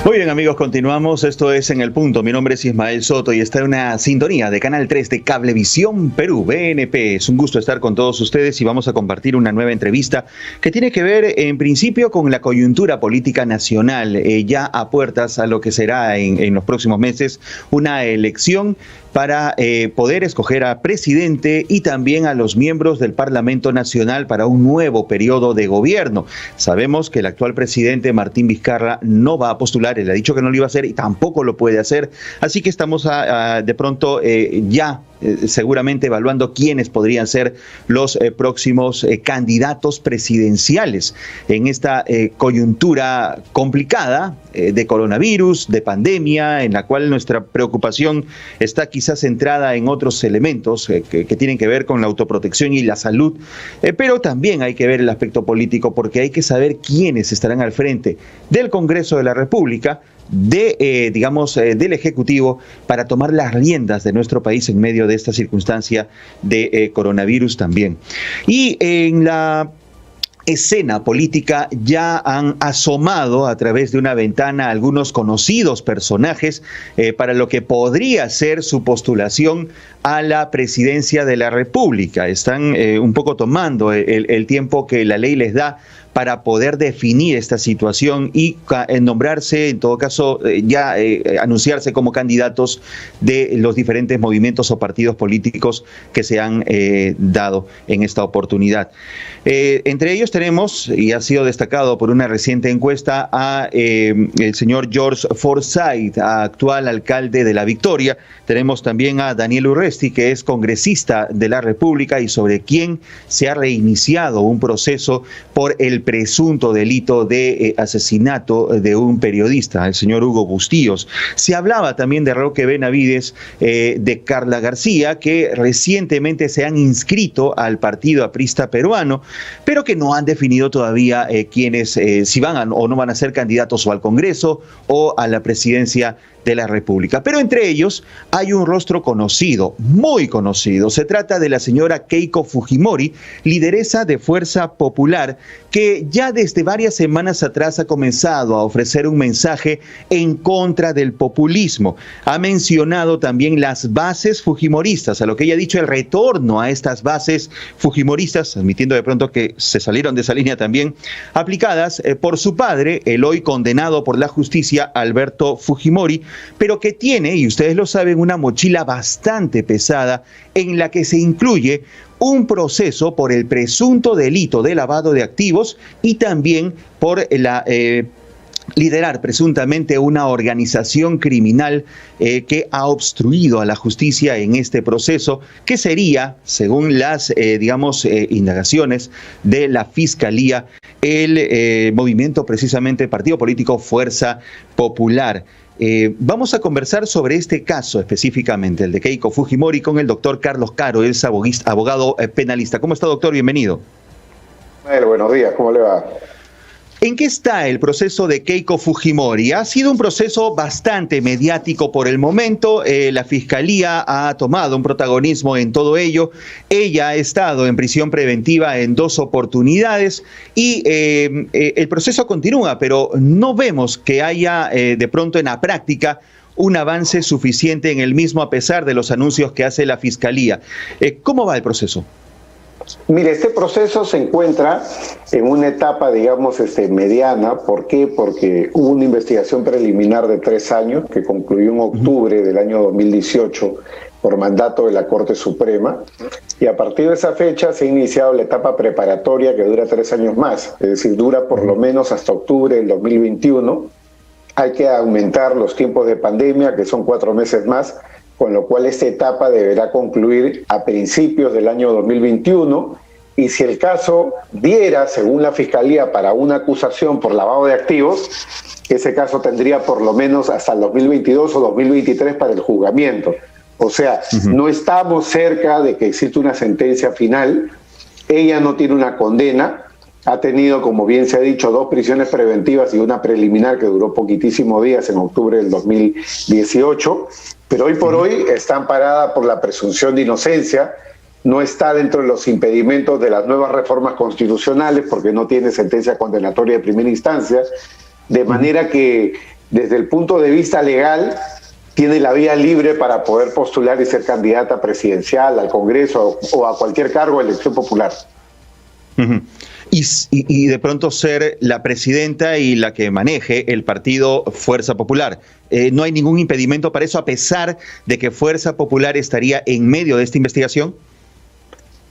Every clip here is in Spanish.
Muy bien, amigos, continuamos. Esto es En el Punto. Mi nombre es Ismael Soto y está en una sintonía de Canal 3 de Cablevisión Perú, BNP. Es un gusto estar con todos ustedes y vamos a compartir una nueva entrevista que tiene que ver, en principio, con la coyuntura política nacional, ya a puertas a lo que será en los próximos meses una elección para poder escoger a presidente y también a los miembros del Parlamento Nacional para un nuevo periodo de gobierno. Sabemos que el actual presidente Martín Vizcarra no va a postular, él ha dicho que no lo iba a hacer y tampoco lo puede hacer, así que estamos de pronto seguramente evaluando quiénes podrían ser los próximos candidatos presidenciales en esta coyuntura complicada de coronavirus, de pandemia, en la cual nuestra preocupación está quizás centrada en otros elementos que tienen que ver con la autoprotección y la salud, pero también hay que ver el aspecto político porque hay que saber quiénes estarán al frente del Congreso de la República, del Ejecutivo, para tomar las riendas de nuestro país en medio de esta circunstancia de coronavirus también. Y en la escena política ya han asomado a través de una ventana algunos conocidos personajes para lo que podría ser su postulación a la presidencia de la República. Están un poco tomando el tiempo que la ley les da para poder definir esta situación y nombrarse, en todo caso, anunciarse como candidatos de los diferentes movimientos o partidos políticos que se han dado en esta oportunidad. Entre ellos tenemos, y ha sido destacado por una reciente encuesta, a el señor George Forsyth, actual alcalde de La Victoria. Tenemos también a Daniel Urresti, que es congresista de la República y sobre quien se ha reiniciado un proceso por el presunto delito de asesinato de un periodista, el señor Hugo Bustíos. Se hablaba también de Roque Benavides, de Carla García, que recientemente se han inscrito al Partido Aprista Peruano, pero que no han definido todavía quiénes, si van o no van a ser candidatos o al Congreso o a la presidencia de la República. Pero entre ellos hay un rostro conocido, muy conocido. Se trata de la señora Keiko Fujimori, lideresa de Fuerza Popular, que ya desde varias semanas atrás ha comenzado a ofrecer un mensaje en contra del populismo. Ha mencionado también las bases fujimoristas, a lo que ella ha dicho, el retorno a estas bases fujimoristas, admitiendo de pronto que se salieron de esa línea también, aplicadas por su padre, el hoy condenado por la justicia Alberto Fujimori, pero que tiene, y ustedes lo saben, una mochila bastante pesada en la que se incluye un proceso por el presunto delito de lavado de activos y también por liderar presuntamente una organización criminal que ha obstruido a la justicia en este proceso, que sería, según las indagaciones de la Fiscalía, el movimiento, precisamente, partido político Fuerza Popular. Vamos a conversar sobre este caso específicamente, el de Keiko Fujimori, con el doctor Carlos Caro, es abogado penalista. ¿Cómo está, doctor? Bienvenido. Bueno, buenos días, ¿cómo le va? ¿En qué está el proceso de Keiko Fujimori? Ha sido un proceso bastante mediático por el momento. La Fiscalía ha tomado un protagonismo en todo ello. Ella ha estado en prisión preventiva en 2 oportunidades y el proceso continúa, pero no vemos que haya de pronto en la práctica un avance suficiente en el mismo, a pesar de los anuncios que hace la Fiscalía. ¿Cómo va el proceso? Mire, este proceso se encuentra en una etapa, digamos, mediana. ¿Por qué? Porque hubo una investigación preliminar de 3 años que concluyó en octubre del año 2018 por mandato de la Corte Suprema, y a partir de esa fecha se ha iniciado la etapa preparatoria que dura 3 años más, es decir, dura por lo menos hasta octubre del 2021. Hay que aumentar los tiempos de pandemia, que son 4 meses más, con lo cual esta etapa deberá concluir a principios del año 2021, y si el caso diera, según la Fiscalía, para una acusación por lavado de activos, ese caso tendría por lo menos hasta el 2022 o 2023 para el juzgamiento. O sea, no estamos cerca de que exista una sentencia final. Ella no tiene una condena, ha tenido, como bien se ha dicho, 2 prisiones preventivas y una preliminar que duró poquitísimos días en octubre del 2018, pero hoy por hoy está amparada por la presunción de inocencia, no está dentro de los impedimentos de las nuevas reformas constitucionales porque no tiene sentencia condenatoria de primera instancia, de manera que desde el punto de vista legal, tiene la vía libre para poder postular y ser candidata presidencial, al Congreso o a cualquier cargo de elección popular. Uh-huh. Y de pronto ser la presidenta y la que maneje el partido Fuerza Popular. ¿No hay ningún impedimento para eso, a pesar de que Fuerza Popular estaría en medio de esta investigación?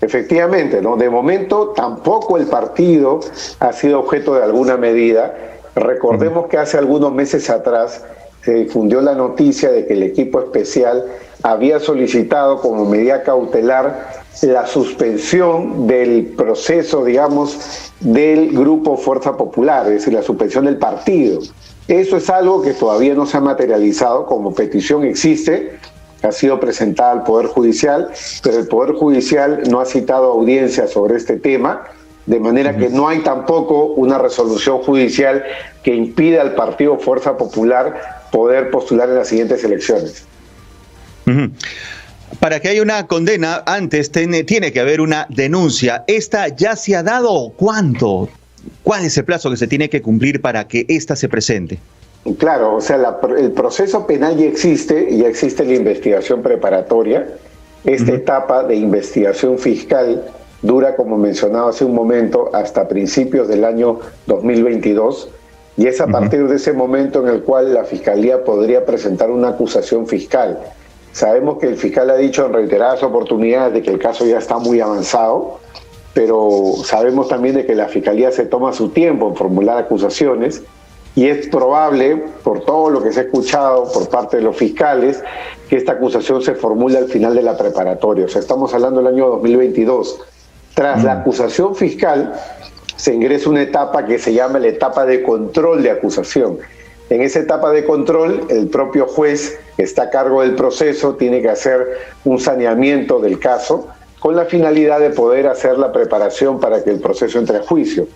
Efectivamente, ¿no? De momento tampoco el partido ha sido objeto de alguna medida. Recordemos que hace algunos meses atrás se difundió la noticia de que el equipo especial había solicitado como medida cautelar la suspensión del proceso, digamos, del grupo Fuerza Popular, es decir, la suspensión del partido. Eso es algo que todavía no se ha materializado, como petición existe, ha sido presentada al Poder Judicial, pero el Poder Judicial no ha citado audiencia sobre este tema, de manera que no hay tampoco una resolución judicial que impida al partido Fuerza Popular poder postular en las siguientes elecciones. Para que haya una condena, antes tiene que haber una denuncia. ¿Esta ya se ha dado? ¿Cuánto? ¿Cuál es el plazo que se tiene que cumplir para que esta se presente? Claro, o sea, el proceso penal ya existe la investigación preparatoria. Esta etapa de investigación fiscal dura, como mencionaba hace un momento, hasta principios del año 2022, y es a partir de ese momento en el cual la Fiscalía podría presentar una acusación fiscal. Sabemos que el fiscal ha dicho en reiteradas oportunidades de que el caso ya está muy avanzado, pero sabemos también de que la Fiscalía se toma su tiempo en formular acusaciones, y es probable, por todo lo que se ha escuchado por parte de los fiscales, que esta acusación se formule al final de la preparatoria. O sea, estamos hablando del año 2022. Tras la acusación fiscal, se ingresa una etapa que se llama la etapa de control de acusación. En esa etapa de control, el propio juez que está a cargo del proceso tiene que hacer un saneamiento del caso con la finalidad de poder hacer la preparación para que el proceso entre a juicio.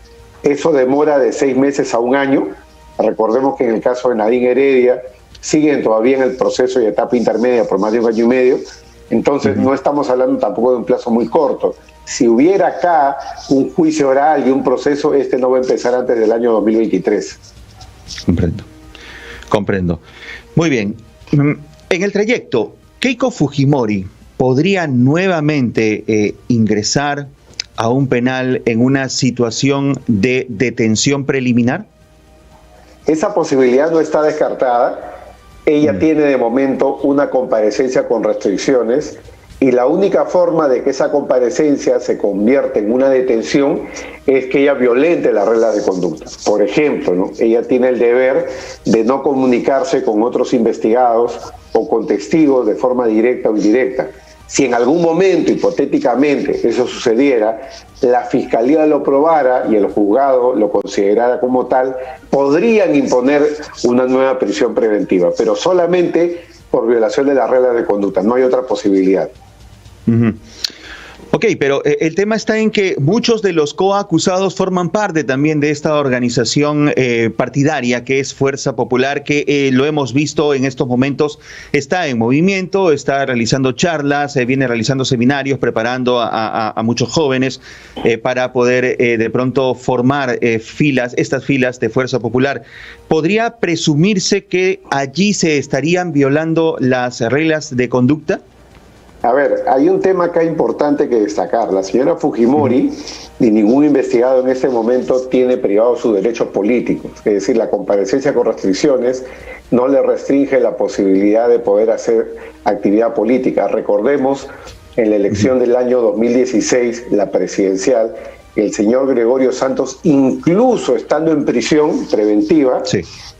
Eso demora de 6 meses a 1 año. Recordemos que en el caso de Nadine Heredia siguen todavía en el proceso y etapa intermedia por más de 1 año y medio. Entonces no estamos hablando tampoco de un plazo muy corto. Si hubiera acá un juicio oral y un proceso, no va a empezar antes del año 2023. Comprendo. Muy bien. En el trayecto, ¿Keiko Fujimori podría nuevamente ingresar a un penal en una situación de detención preliminar? Esa posibilidad no está descartada. Ella tiene de momento una comparecencia con restricciones, y la única forma de que esa comparecencia se convierta en una detención es que ella violente las reglas de conducta. Por ejemplo, ¿no? Ella tiene el deber de no comunicarse con otros investigados o con testigos de forma directa o indirecta. Si en algún momento, hipotéticamente, eso sucediera, la Fiscalía lo probara y el juzgado lo considerara como tal, podrían imponer una nueva prisión preventiva, pero solamente por violación de las reglas de conducta, no hay otra posibilidad. Ok, pero el tema está en que muchos de los coacusados forman parte también de esta organización partidaria que es Fuerza Popular, que lo hemos visto en estos momentos, está en movimiento, está realizando charlas, viene realizando seminarios, preparando a muchos jóvenes para poder de pronto formar estas filas de Fuerza Popular. ¿Podría presumirse que allí se estarían violando las reglas de conducta? A ver, hay un tema acá importante que destacar. La señora Fujimori, ni ningún investigado en este momento tiene privados sus derechos políticos. Es decir, la comparecencia con restricciones no le restringe la posibilidad de poder hacer actividad política. Recordemos, en la elección del año 2016, la presidencial, el señor Gregorio Santos, incluso estando en prisión preventiva,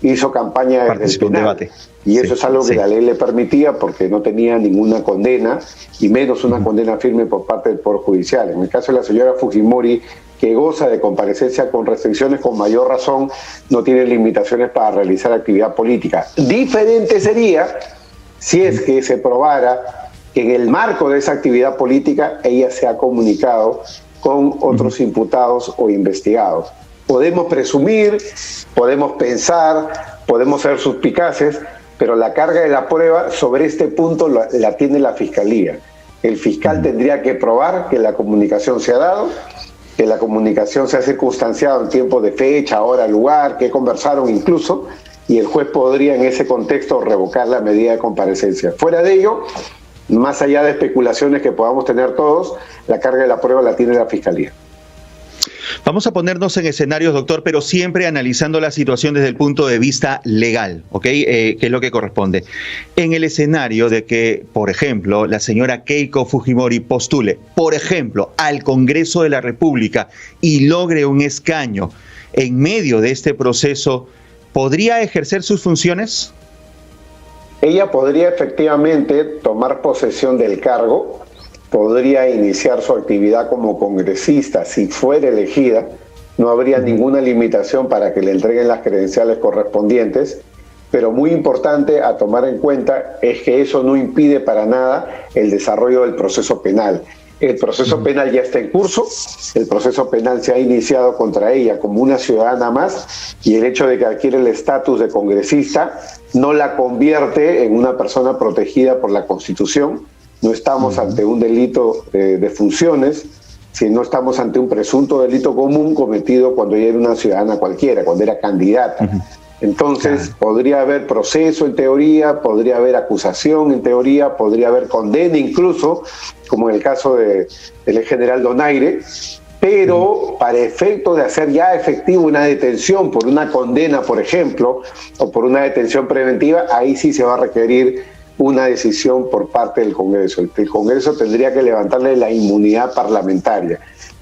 hizo campaña desde el penal. Debate. Y eso es algo que la ley le permitía porque no tenía ninguna condena, y menos una condena firme por parte del Poder Judicial. En el caso de la señora Fujimori, que goza de comparecencia con restricciones, con mayor razón, no tiene limitaciones para realizar actividad política. Diferente sería si es que se probara que en el marco de esa actividad política ella se ha comunicado con otros imputados o investigados. Podemos presumir, podemos pensar, podemos ser suspicaces, pero la carga de la prueba sobre este punto la tiene la Fiscalía. El fiscal tendría que probar que la comunicación se ha dado, que la comunicación se ha circunstanciado en tiempo de fecha, hora, lugar, que conversaron incluso, y el juez podría en ese contexto revocar la medida de comparecencia. Fuera de ello, más allá de especulaciones que podamos tener todos, la carga de la prueba la tiene la Fiscalía. Vamos a ponernos en escenarios, doctor, pero siempre analizando la situación desde el punto de vista legal, ¿ok? Que es lo que corresponde. En el escenario de que, por ejemplo, la señora Keiko Fujimori postule, por ejemplo, al Congreso de la República y logre un escaño en medio de este proceso, ¿podría ejercer sus funciones? Ella podría efectivamente tomar posesión del cargo, podría iniciar su actividad como congresista si fuera elegida, no habría ninguna limitación para que le entreguen las credenciales correspondientes, pero muy importante a tomar en cuenta es que eso no impide para nada el desarrollo del proceso penal. El proceso penal ya está en curso, el proceso penal se ha iniciado contra ella como una ciudadana más y el hecho de que adquiere el estatus de congresista no la convierte en una persona protegida por la Constitución. No estamos ante un delito de funciones, sino estamos ante un presunto delito común cometido cuando ella era una ciudadana cualquiera, cuando era candidata. Entonces, podría haber proceso en teoría, podría haber acusación en teoría, podría haber condena incluso, como en el caso del ex general Donaire, pero para efecto de hacer ya efectivo una detención por una condena, por ejemplo, o por una detención preventiva, ahí sí se va a requerir una decisión por parte del Congreso. El Congreso tendría que levantarle la inmunidad parlamentaria.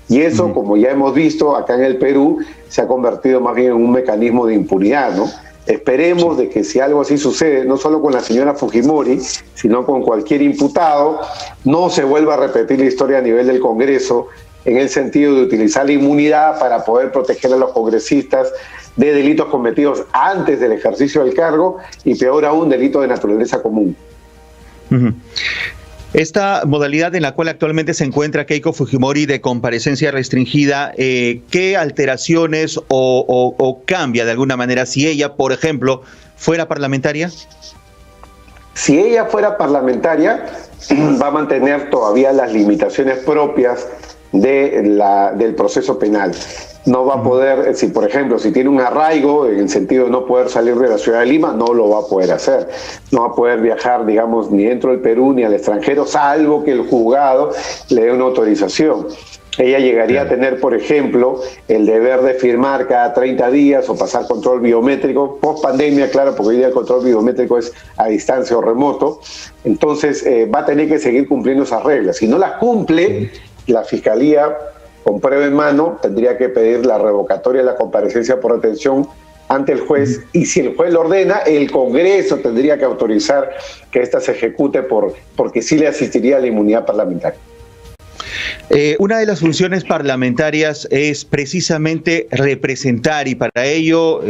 Y eso, como ya hemos visto acá en el Perú, se ha convertido más bien en un mecanismo de impunidad, ¿no? Esperemos de que si algo así sucede, no solo con la señora Fujimori, sino con cualquier imputado, no se vuelva a repetir la historia a nivel del Congreso, en el sentido de utilizar la inmunidad para poder proteger a los congresistas de delitos cometidos antes del ejercicio del cargo y peor aún, delito de naturaleza común. Esta modalidad en la cual actualmente se encuentra Keiko Fujimori de comparecencia restringida, ¿qué alteraciones o cambia de alguna manera si ella, por ejemplo, fuera parlamentaria? Si ella fuera parlamentaria, va a mantener todavía las limitaciones propias del proceso penal. No va a poder, si por ejemplo, si tiene un arraigo en el sentido de no poder salir de la ciudad de Lima, no lo va a poder hacer. No va a poder viajar, digamos, ni dentro del Perú ni al extranjero, salvo que el juzgado le dé una autorización. Ella llegaría a tener, por ejemplo, el deber de firmar cada 30 días o pasar control biométrico, post pandemia, claro, porque hoy día el control biométrico es a distancia o remoto. Entonces va a tener que seguir cumpliendo esas reglas. Si no las cumple, la Fiscalía, con prueba en mano, tendría que pedir la revocatoria de la comparecencia por detención ante el juez, y si el juez lo ordena, el Congreso tendría que autorizar que ésta se ejecute porque sí le asistiría a la inmunidad parlamentaria. Una de las funciones parlamentarias es precisamente representar, y para ello,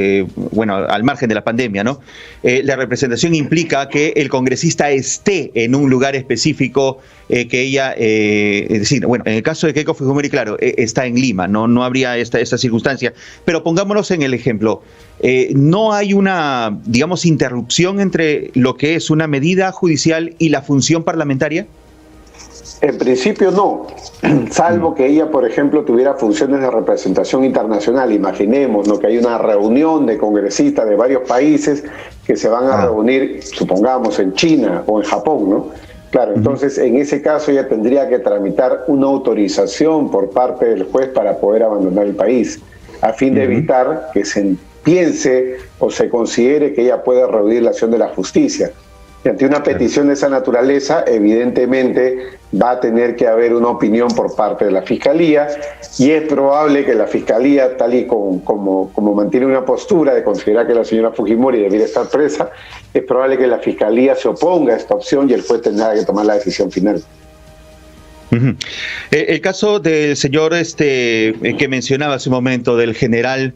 bueno, al margen de la pandemia, ¿no? La representación implica que el congresista esté en un lugar específico, que ella, es decir, bueno, en el caso de Keiko Fujimori, claro, está en Lima, no habría esta circunstancia, pero pongámonos en el ejemplo. ¿No hay una, digamos, interrupción entre lo que es una medida judicial y la función parlamentaria? En principio no, salvo que ella, por ejemplo, tuviera funciones de representación internacional. Imaginemos, ¿no?, que hay una reunión de congresistas de varios países que se van a reunir, supongamos, en China o en Japón, ¿no? Claro, entonces en ese caso ella tendría que tramitar una autorización por parte del juez para poder abandonar el país, a fin de evitar que se piense o se considere que ella puede rehuir la acción de la justicia. Y ante una petición de esa naturaleza, evidentemente va a tener que haber una opinión por parte de la Fiscalía, y es probable que la Fiscalía, tal y como mantiene una postura de considerar que la señora Fujimori debiera estar presa, es probable que la Fiscalía se oponga a esta opción y el juez tendrá que tomar la decisión final. El caso del señor que mencionaba hace un momento, del general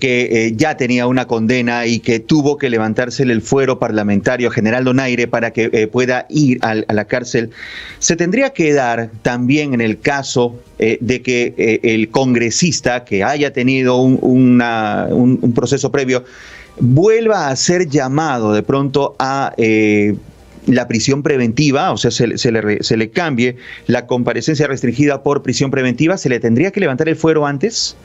que ya tenía una condena y que tuvo que levantársele el fuero parlamentario, general Donaire, para que pueda ir a la cárcel, ¿se tendría que dar también en el caso de que el congresista que haya tenido un proceso previo vuelva a ser llamado de pronto a la prisión preventiva, o sea, se le cambie la comparecencia restringida por prisión preventiva? ¿Se le tendría que levantar el fuero antes?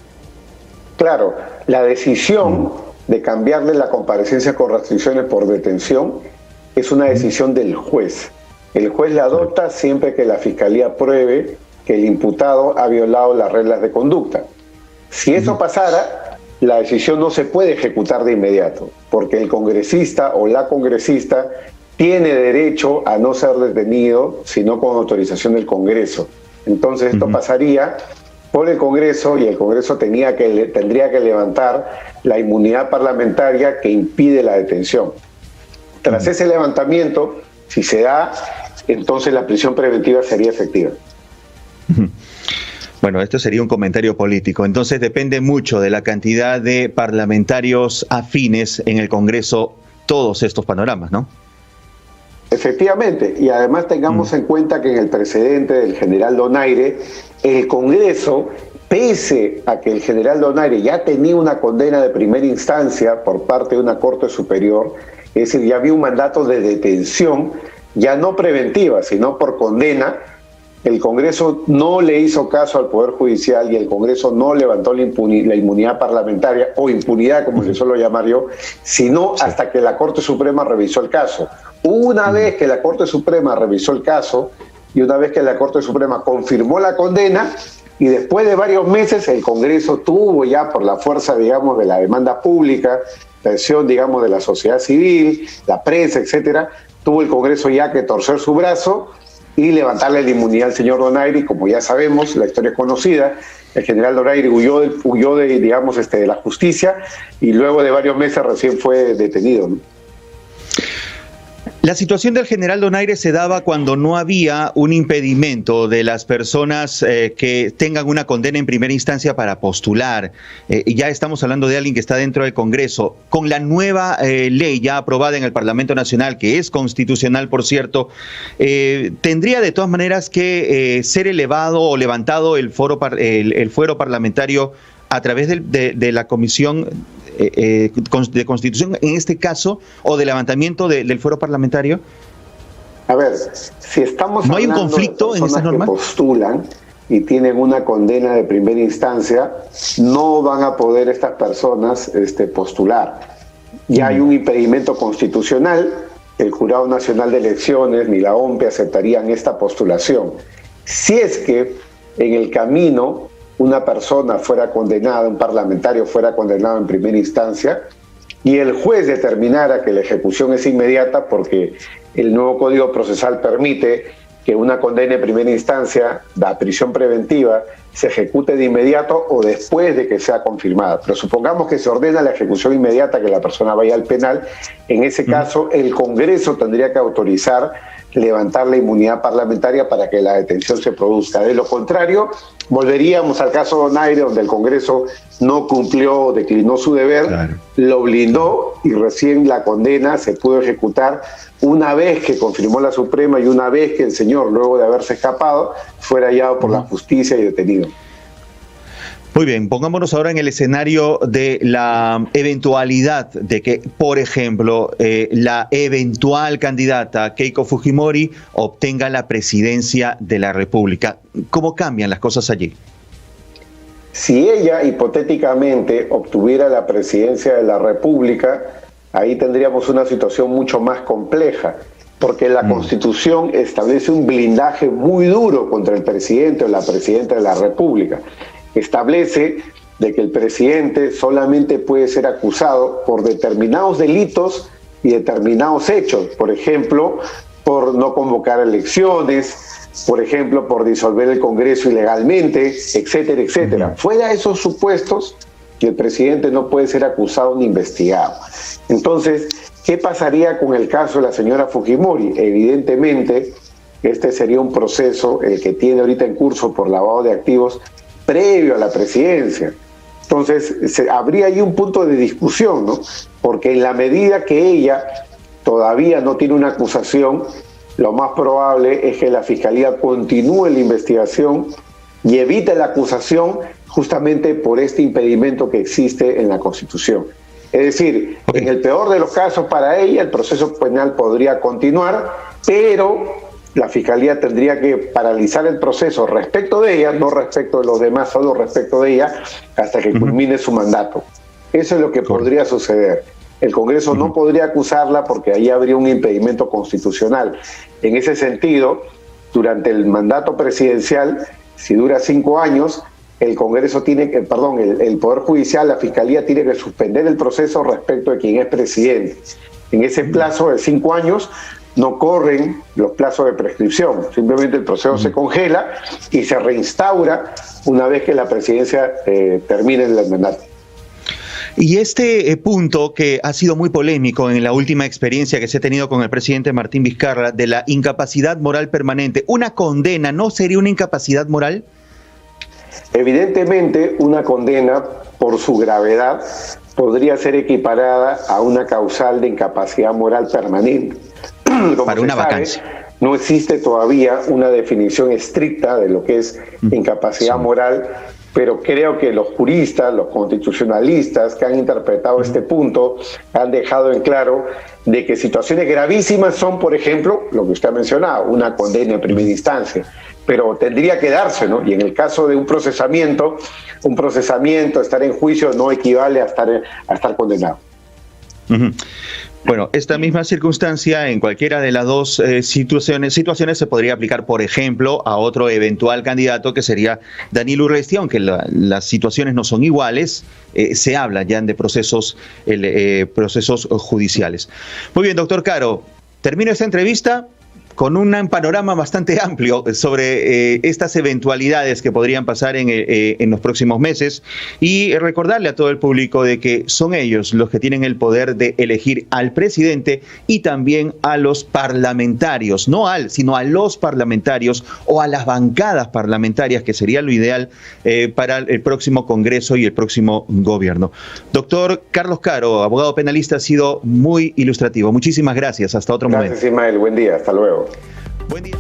Claro, la decisión de cambiarle la comparecencia con restricciones por detención es una decisión del juez. El juez la adopta siempre que la fiscalía pruebe que el imputado ha violado las reglas de conducta. Si eso pasara, la decisión no se puede ejecutar de inmediato, porque el congresista o la congresista tiene derecho a no ser detenido, sino con autorización del Congreso. Entonces esto pasaría por el Congreso y el Congreso tendría que levantar la inmunidad parlamentaria que impide la detención. Tras ese levantamiento, si se da, entonces la prisión preventiva sería efectiva. Bueno, esto sería un comentario político. Entonces depende mucho de la cantidad de parlamentarios afines en el Congreso todos estos panoramas, ¿no? Efectivamente, y además tengamos en cuenta que en el precedente del general Donaire, el Congreso, pese a que el general Donaire ya tenía una condena de primera instancia por parte de una Corte Superior, es decir, ya había un mandato de detención, ya no preventiva, sino por condena, el Congreso no le hizo caso al Poder Judicial y el Congreso no levantó la inmunidad parlamentaria, o impunidad como le suelo llamar yo, sino hasta que la Corte Suprema revisó el caso. Una vez que la Corte Suprema revisó el caso y una vez que la Corte Suprema confirmó la condena, y después de varios meses el Congreso tuvo ya, por la fuerza, digamos, de la demanda pública, presión, digamos, de la sociedad civil, la prensa, etcétera, tuvo el Congreso ya que torcer su brazo y levantarle la inmunidad al señor Donaire, y como ya sabemos, la historia es conocida, el general Donaire huyó de, digamos, de la justicia, y luego de varios meses recién fue detenido, ¿no? La situación del general Donaire se daba cuando no había un impedimento de las personas que tengan una condena en primera instancia para postular. Ya estamos hablando de alguien que está dentro del Congreso. Con la nueva ley ya aprobada en el Parlamento Nacional, que es constitucional, por cierto, tendría de todas maneras que ser elevado o levantado el fuero parlamentario a través de la Comisión de Constitución, en este caso, o de levantamiento del fuero parlamentario. A ver, si estamos ¿no hay un conflicto de personas en esas normas que postulan y tienen una condena de primera instancia, no van a poder estas personas postular. Ya hay un impedimento constitucional, el Jurado Nacional de Elecciones ni la OMPE aceptarían esta postulación. Si es que en el camino una persona fuera condenada, un parlamentario fuera condenado en primera instancia, y el juez determinara que la ejecución es inmediata, porque el nuevo Código Procesal permite que una condena en primera instancia, la prisión preventiva, se ejecute de inmediato o después de que sea confirmada. Pero supongamos que se ordena la ejecución inmediata, que la persona vaya al penal, en ese caso el Congreso tendría que autorizar levantar la inmunidad parlamentaria para que la detención se produzca. De lo contrario, volveríamos al caso Donaire, donde el Congreso no cumplió, declinó su deber, lo blindó, y recién la condena se pudo ejecutar una vez que confirmó la Suprema y una vez que el señor, luego de haberse escapado, fuera hallado por la justicia y detenido. Muy bien, pongámonos ahora en el escenario de la eventualidad de que, por ejemplo, la eventual candidata Keiko Fujimori obtenga la presidencia de la República. ¿Cómo cambian las cosas allí? Si ella hipotéticamente obtuviera la presidencia de la República, ahí tendríamos una situación mucho más compleja, porque la Constitución establece un blindaje muy duro contra el presidente o la presidenta de la República. Establece de que el presidente solamente puede ser acusado por determinados delitos y determinados hechos, por ejemplo, por no convocar elecciones, por ejemplo, por disolver el Congreso ilegalmente, etcétera, etcétera. Fuera de esos supuestos, el presidente no puede ser acusado ni investigado. Entonces, ¿qué pasaría con el caso de la señora Fujimori? Evidentemente, este sería un proceso, el que tiene ahorita en curso por lavado de activos, previo a la presidencia. Entonces, habría ahí un punto de discusión, ¿no? Porque en la medida que ella todavía no tiene una acusación, lo más probable es que la Fiscalía continúe la investigación y evite la acusación justamente por este impedimento que existe en la Constitución. Es decir, en el peor de los casos para ella, el proceso penal podría continuar, pero la Fiscalía tendría que paralizar el proceso respecto de ella, no respecto de los demás, solo respecto de ella, hasta que culmine su mandato. Eso es lo que podría suceder. El Congreso no podría acusarla porque ahí habría un impedimento constitucional. En ese sentido, durante el mandato presidencial, si dura 5 años, el Congreso tiene que, el Poder Judicial, la Fiscalía tiene que suspender el proceso respecto de quien es presidente. En ese plazo de 5 años no corren los plazos de prescripción, simplemente el proceso se congela y se reinstaura una vez que la presidencia termine el mandato. Y este punto que ha sido muy polémico en la última experiencia que se ha tenido con el presidente Martín Vizcarra de la incapacidad moral permanente, ¿una condena no sería una incapacidad moral? Evidentemente, una condena por su gravedad podría ser equiparada a una causal de incapacidad moral permanente. Para una vacancia. No existe todavía una definición estricta de lo que es incapacidad moral, pero creo que los juristas, los constitucionalistas que han interpretado este punto han dejado en claro de que situaciones gravísimas son, por ejemplo, lo que usted ha mencionado, una condena en primera instancia, pero tendría que darse, ¿no? Y en el caso de un procesamiento, estar en juicio no equivale a estar condenado. Bueno, esta misma circunstancia en cualquiera de las dos situaciones se podría aplicar, por ejemplo, a otro eventual candidato que sería Daniel Urresti, aunque las situaciones no son iguales, se habla ya de procesos judiciales. Muy bien, doctor Caro, termino esta entrevista con un panorama bastante amplio sobre estas eventualidades que podrían pasar en los próximos meses y recordarle a todo el público de que son ellos los que tienen el poder de elegir al presidente y también a los parlamentarios, sino a los parlamentarios o a las bancadas parlamentarias, que sería lo ideal para el próximo Congreso y el próximo gobierno. Doctor Carlos Caro, abogado penalista, ha sido muy ilustrativo. Muchísimas gracias. Hasta otro momento. Gracias, Ismael. Buen día. Hasta luego. Buen día.